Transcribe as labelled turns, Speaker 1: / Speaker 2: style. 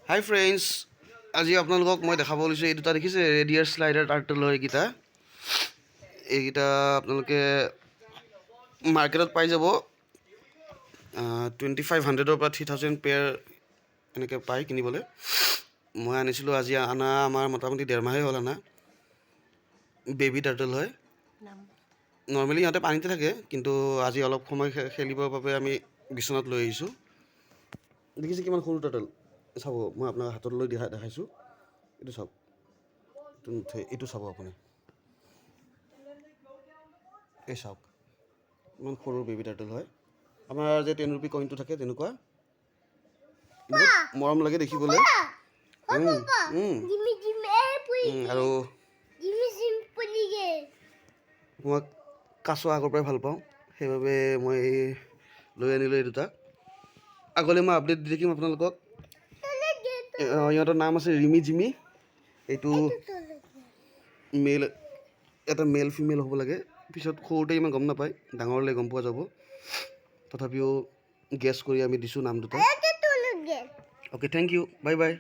Speaker 1: হাই friends, আজি আপোনালোকক মই দেখাব লৈছোঁ এই দুটা দেখিছে ৰেডিয়াৰ স্লাইডাৰ টাৰ্টল হয় এইকেইটা আপোনালোকে মাৰ্কেটত পাই যাব 2500 পৰা 3000 পেয়াৰ এনেকৈ পায় কিনিবলৈ। মই আনিছিলোঁ, আজি অনা আমাৰ মোটামুটি 1.5 মাহেই হ'ল অনা। বেবী টাৰ্টল হয়। নৰ্মেলি সিহঁতে পানীতে থাকে, কিন্তু আজি অলপ সময় খেলিবৰ বাবে আমি বিচনাত লৈ আহিছোঁ। দেখিছে কিমান সৰু টাৰ্টল। চাব, মই আপোনাক হাতত লৈ দেখাইছোঁ। এইটো চাওক, এইটো চাব আপুনি, এই চাওক ইমান সৰু বেবী টাৰ্টল হয়। আমাৰ যে 10 ৰুপি কইনটো থাকে তেনেকুৱা, বহুত মৰম লাগে দেখিবলৈ। আৰু মই কাছ আগৰ পৰাই ভাল পাওঁ, সেইবাবে মই লৈ আনিলোঁ এই দুটা। আগলৈ মই আপডেট দি থাকিম আপোনালোকক। ইহঁতৰ নাম আছে ৰিমি জিমি। এইটো মেল, এটা মেল ফিমেল হ'ব লাগে। পিছত সৰুতে ইমান গম নাপায়, ডাঙৰলৈ গম পোৱা যাব। তথাপিও গেছ কৰি আমি দিছোঁ নাম দুটা। Okay, thank you, bye by.